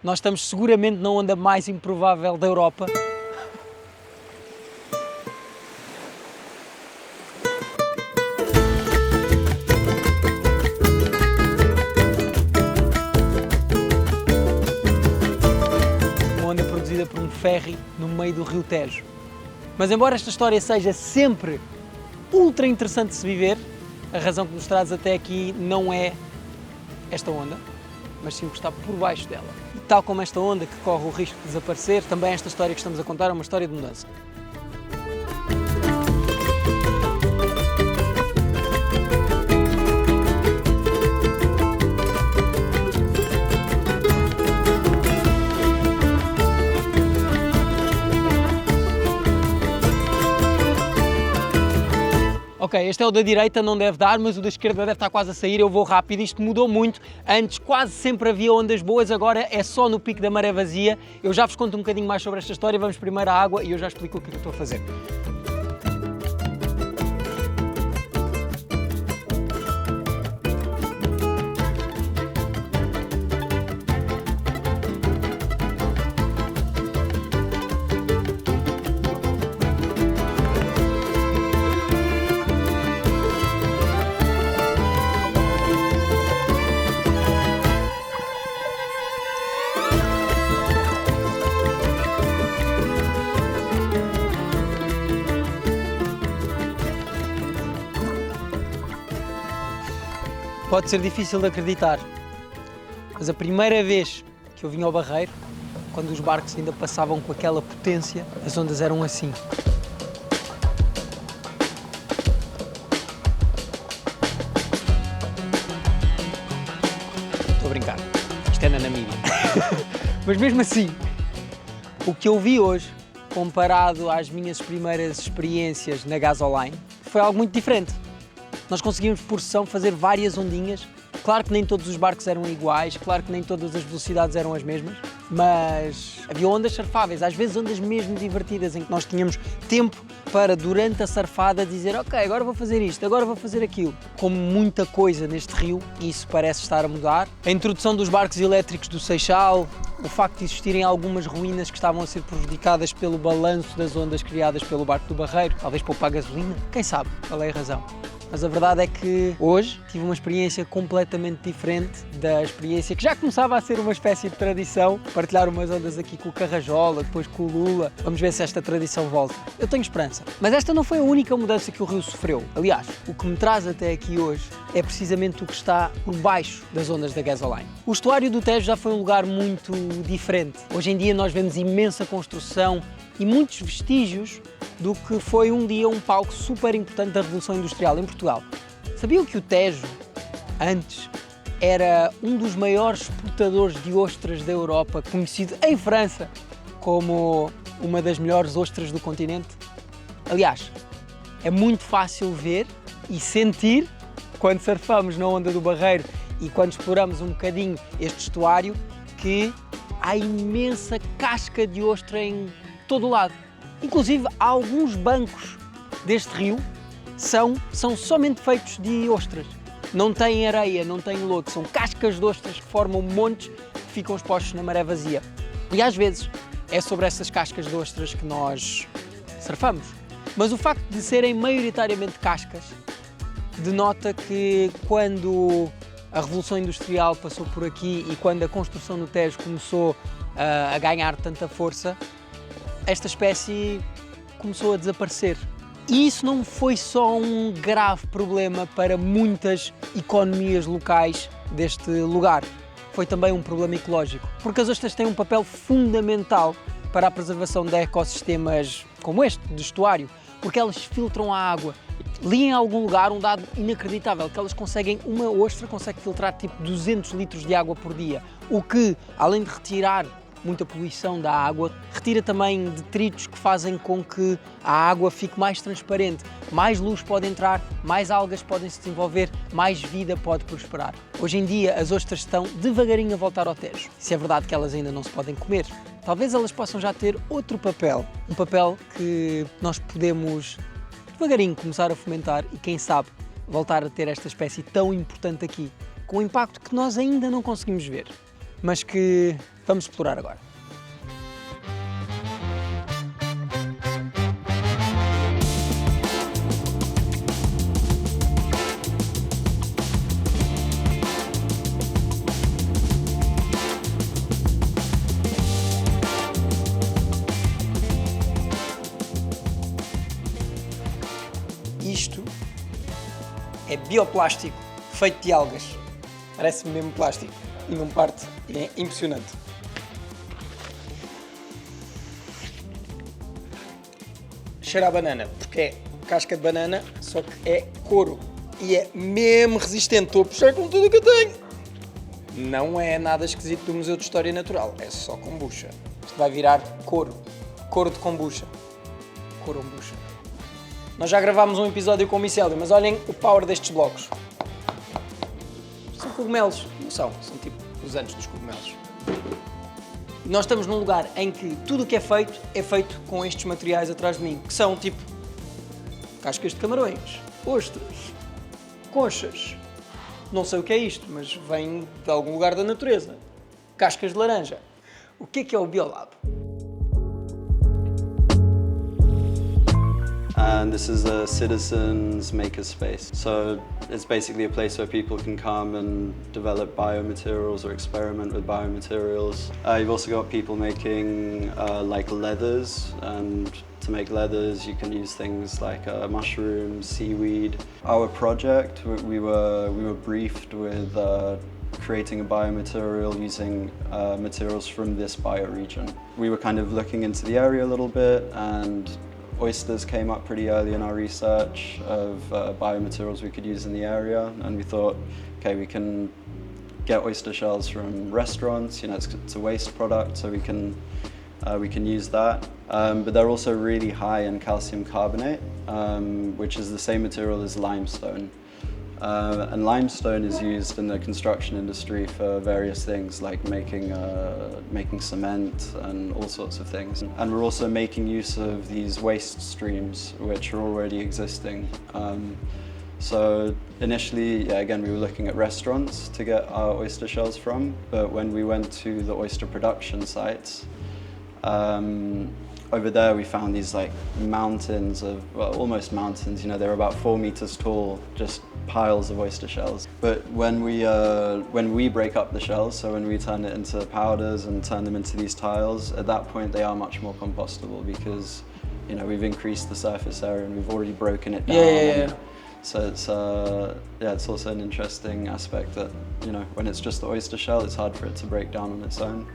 Nós estamos seguramente na onda mais improvável da Europa. Uma onda produzida por um ferry no meio do rio Tejo. Mas embora esta história seja sempre ultra interessante de se viver, a razão que nos traz até aqui não é esta onda, mas sim o que está por baixo dela. E tal como esta onda que corre o risco de desaparecer, também esta história que estamos a contar é uma história de mudança. Ok, este é o da direita, não deve dar, mas o da esquerda deve estar quase a sair, eu vou rápido, isto mudou muito. Antes quase sempre havia ondas boas, agora é só no pico da maré vazia. Eu já vos conto um bocadinho mais sobre esta história, vamos primeiro à água e eu já explico o que eu estou a fazer. Pode ser difícil de acreditar, mas a primeira vez que eu vim ao Barreiro, quando os barcos ainda passavam com aquela potência, as ondas eram assim. Estou a brincar, isto é na Namíbia. Mas mesmo assim, o que eu vi hoje, comparado às minhas primeiras experiências na Gasoline, foi algo muito diferente. Nós conseguimos, por sessão, fazer várias ondinhas. Claro que nem todos os barcos eram iguais, claro que nem todas as velocidades eram as mesmas, mas havia ondas surfáveis, às vezes ondas mesmo divertidas, em que nós tínhamos tempo para, durante a surfada, dizer ok, agora vou fazer isto, agora vou fazer aquilo. Como muita coisa neste rio, isso parece estar a mudar. A introdução dos barcos elétricos do Seixal, o facto de existirem algumas ruínas que estavam a ser prejudicadas pelo balanço das ondas criadas pelo barco do Barreiro, talvez poupar gasolina, quem sabe qual é a razão. Mas a verdade é que hoje tive uma experiência completamente diferente da experiência que já começava a ser uma espécie de tradição, partilhar umas ondas aqui com o Carrajola, depois com o Lula. Vamos ver se esta tradição volta. Eu tenho esperança. Mas esta não foi a única mudança que o rio sofreu. Aliás, o que me traz até aqui hoje é precisamente o que está por baixo das ondas da Gasoline. O estuário do Tejo já foi um lugar muito diferente. Hoje em dia nós vemos imensa construção e muitos vestígios do que foi um dia um palco super importante da Revolução Industrial em Portugal. Sabiam que o Tejo, antes, era um dos maiores exportadores de ostras da Europa, conhecido em França como uma das melhores ostras do continente? Aliás, é muito fácil ver e sentir, quando surfamos na onda do Barreiro e quando exploramos um bocadinho este estuário, que há imensa casca de ostra em todo o lado. Inclusive, há alguns bancos deste rio são somente feitos de ostras. Não têm areia, não têm lodo, são cascas de ostras que formam montes que ficam expostos na maré vazia. E às vezes é sobre essas cascas de ostras que nós surfamos. Mas o facto de serem maioritariamente cascas denota que quando a Revolução Industrial passou por aqui e quando a construção do Tejo começou a ganhar tanta força, esta espécie começou a desaparecer. E isso não foi só um grave problema para muitas economias locais deste lugar, foi também um problema ecológico, porque as ostras têm um papel fundamental para a preservação de ecossistemas como este, de estuário, porque elas filtram a água. Li em algum lugar um dado inacreditável, que uma ostra consegue filtrar tipo 200 litros de água por dia, o que, além de retirar muita poluição da água, retira também detritos que fazem com que a água fique mais transparente, mais luz pode entrar, mais algas podem se desenvolver, mais vida pode prosperar. Hoje em dia as ostras estão devagarinho a voltar ao Tejo. Se é verdade que elas ainda não se podem comer, talvez elas possam já ter outro papel, um papel que nós podemos devagarinho começar a fomentar e quem sabe voltar a ter esta espécie tão importante aqui, com um impacto que nós ainda não conseguimos ver, mas que vamos explorar agora. Isto é bioplástico feito de algas. Parece mesmo plástico e não parte. É impressionante. Cheira a banana, porque é casca de banana, só que é couro. E é mesmo resistente. Estou a puxar com tudo o que eu tenho. Não é nada esquisito do Museu de História Natural. É só kombucha. Isto vai virar couro. Couro de kombucha. Corombucha. Nós já gravámos um episódio com o micélio, mas olhem o power destes blocos. São cogumelos, não são? São tipo os anos dos cogumelos. Nós estamos num lugar em que tudo o que é feito com estes materiais atrás de mim, que são tipo cascas de camarões, ostras, conchas. Não sei o que é isto, mas vem de algum lugar da natureza. Cascas de laranja. O que é o Biolab? And this is a citizens makerspace. So it's basically a place where people can come and develop biomaterials or experiment with biomaterials. You've also got people making like leathers, and to make leathers you can use things like mushrooms, seaweed. Our project, we were briefed with creating a biomaterial using materials from this bioregion. We were kind of looking into the area a little bit, and oysters came up pretty early in our research of biomaterials we could use in the area, and we thought, okay, we can get oyster shells from restaurants, you know, it's a waste product, so we can use that. But they're also really high in calcium carbonate, which is the same material as limestone. And limestone is used in the construction industry for various things like making cement and all sorts of things. And we're also making use of these waste streams which are already existing. So initially, yeah, again, we were looking at restaurants to get our oyster shells from, but when we went to the oyster production sites, over there we found these like mountains of, well, almost mountains, you know, they're about 4 meters tall, just piles of oyster shells. But when we break up the shells, so when we turn it into powders and turn them into these tiles, at that point they are much more compostable because, you know, we've increased the surface area and we've already broken it down. Yeah. So it's also an interesting aspect that, you know, when it's just the oyster shell, it's hard for it to break down on its own.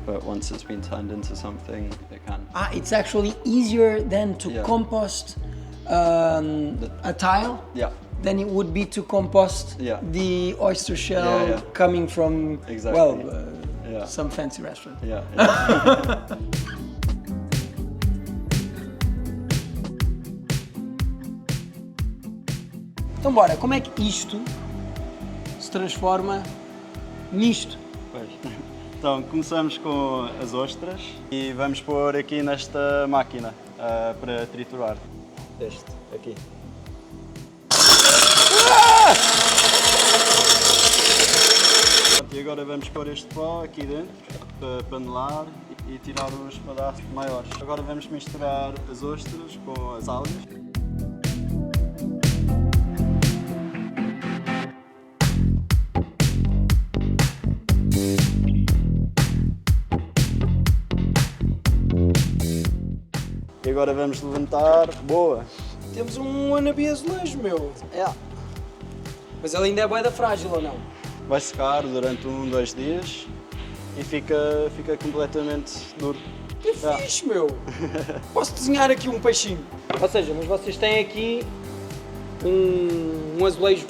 But once it's been turned into something, it can. It's actually easier than to compost a tile than it would be to compost the oyster shell coming from, some fancy restaurant. Yeah. Então bora, como é que isto se transforma nisto? Pois. Então, começamos com as ostras e vamos pôr aqui nesta máquina para triturar. Este, aqui. E agora vamos pôr este pó aqui dentro para panelar e tirar os pedaços maiores. Agora vamos misturar as ostras com as algas. E agora vamos levantar. Boa! Temos um wannabe azulejo, meu. Mas ele ainda é bué da frágil ou não? Vai secar durante 1-2 dias e fica completamente duro. Que fixe, meu! Posso desenhar aqui um peixinho. Ou seja, mas vocês têm aqui um azulejo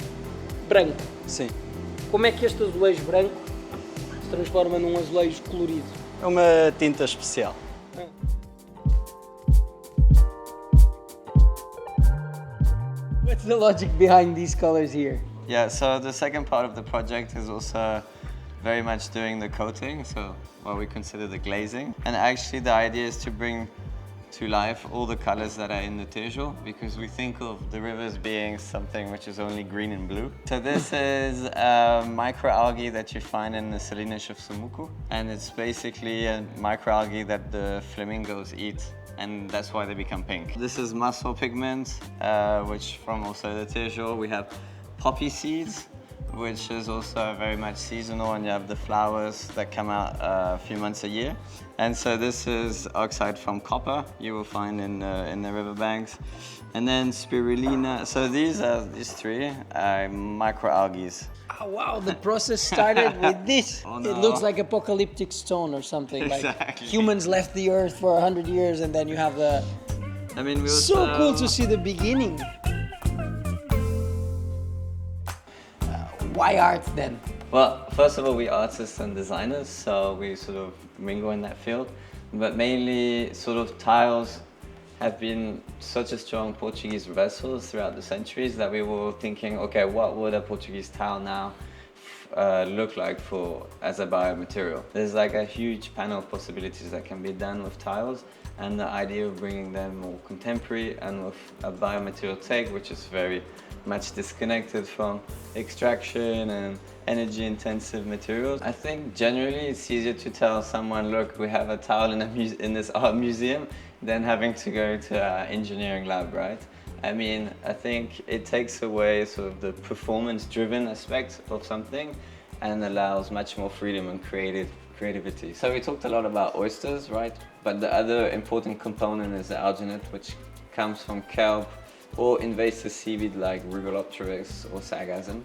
branco. Sim. Como é que este azulejo branco se transforma num azulejo colorido? É uma tinta especial. What's the logic behind these colors here? Yeah, so the second part of the project is also very much doing the coating, so what we consider the glazing. And actually the idea is to bring to life all the colors that are in the Tejo, because we think of the rivers being something which is only green and blue. So this is a microalgae that you find in the Salinas of Sumuku, and it's basically a microalgae that the flamingos eat, and that's why they become pink. This is muscle pigment, which from also the Tejo. We have poppy seeds, which is also very much seasonal, and you have the flowers that come out a few months a year. And so this is oxide from copper you will find in the riverbanks. And then spirulina. So these three microalgae. Oh, wow, the process started with this. Oh, no. It looks like apocalyptic stone or something. Like Exactly. humans left the earth for 100 years and then you have the... I mean, we So also, cool to see the beginning. Why art then? Well, first of all, we're artists and designers, so we sort of mingle in that field. But mainly, sort of tiles have been such a strong Portuguese vessels throughout the centuries that we were thinking, okay, what would a Portuguese tile now look like as a biomaterial? There's like a huge panel of possibilities that can be done with tiles, and the idea of bringing them more contemporary and with a biomaterial take, which is very much disconnected from extraction and energy intensive materials. I think generally it's easier to tell someone, look, we have a tile in this art museum, than having to go to an engineering lab, right? I mean, I think it takes away sort of the performance driven aspect of something and allows much more freedom and creativity. So we talked a lot about oysters, right? But the other important component is the alginate, which comes from kelp or invasive seaweed like Rugalopteryx or Sargassum.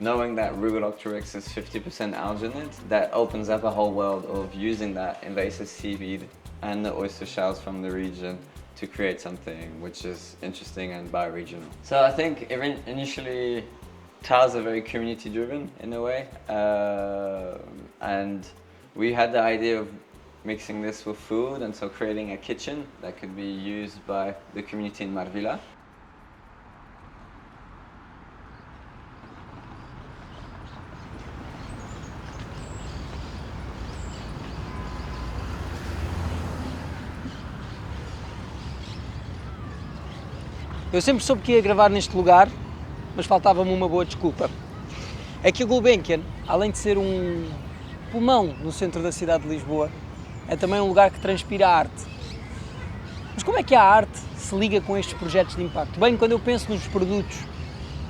Knowing that Rugalopteryx is 50% alginate, that opens up a whole world of using that invasive seaweed and the oyster shells from the region to create something which is interesting and bioregional. So I think initially tiles are very community driven in a way, and we had the idea of mixing this with food, and so creating a kitchen that could be used by the community in Marvila. Eu sempre soube que ia gravar neste lugar, mas faltava-me uma boa desculpa. É que a Gulbenkian, além de ser um pulmão no centro da cidade de Lisboa, é também um lugar que transpira arte. Mas como é que a arte se liga com estes projetos de impacto? Bem, quando eu penso nos produtos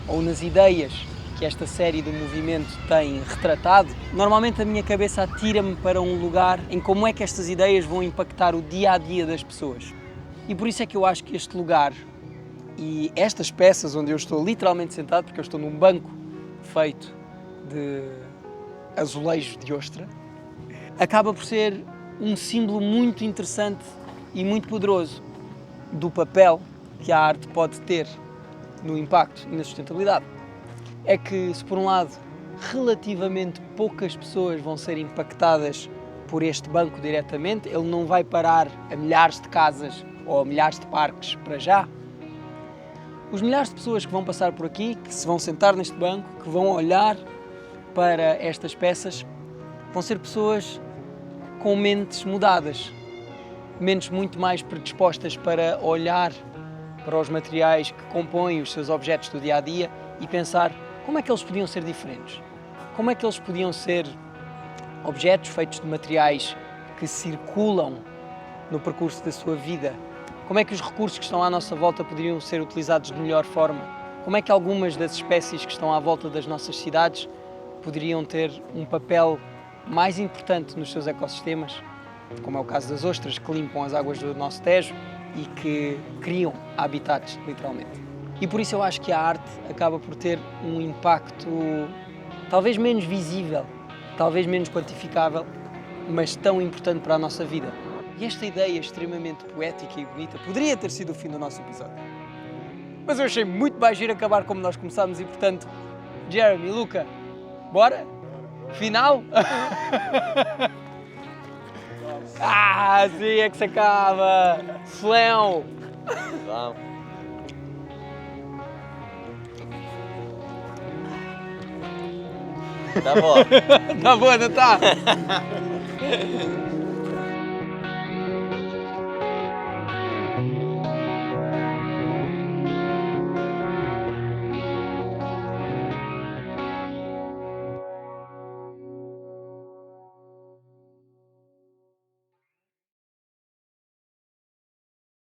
ou nas ideias que esta série do movimento tem retratado, normalmente a minha cabeça atira-me para um lugar em como é que estas ideias vão impactar o dia-a-dia das pessoas. E por isso é que eu acho que este lugar e estas peças onde eu estou literalmente sentado, porque eu estou num banco feito de azulejo de ostra, acaba por ser um símbolo muito interessante e muito poderoso do papel que a arte pode ter no impacto e na sustentabilidade. É que, se por um lado, relativamente poucas pessoas vão ser impactadas por este banco diretamente, ele não vai parar a milhares de casas ou a milhares de parques para já. Os milhares de pessoas que vão passar por aqui, que se vão sentar neste banco, que vão olhar para estas peças, vão ser pessoas com mentes mudadas, mentes muito mais predispostas para olhar para os materiais que compõem os seus objetos do dia-a-dia e pensar como é que eles podiam ser diferentes, como é que eles podiam ser objetos feitos de materiais que circulam no percurso da sua vida. Como é que os recursos que estão à nossa volta poderiam ser utilizados de melhor forma? Como é que algumas das espécies que estão à volta das nossas cidades poderiam ter um papel mais importante nos seus ecossistemas, como é o caso das ostras, que limpam as águas do nosso Tejo e que criam habitats, literalmente. E por isso eu acho que a arte acaba por ter um impacto talvez menos visível, talvez menos quantificável, mas tão importante para a nossa vida. E esta ideia extremamente poética e bonita poderia ter sido o fim do nosso episódio. Mas eu achei muito mais giro acabar como nós começámos e, portanto, Jeremy, Luca, bora? Final? Assim é que se acaba! Slam! Vamos. Tá bom. Tá bom, não tá?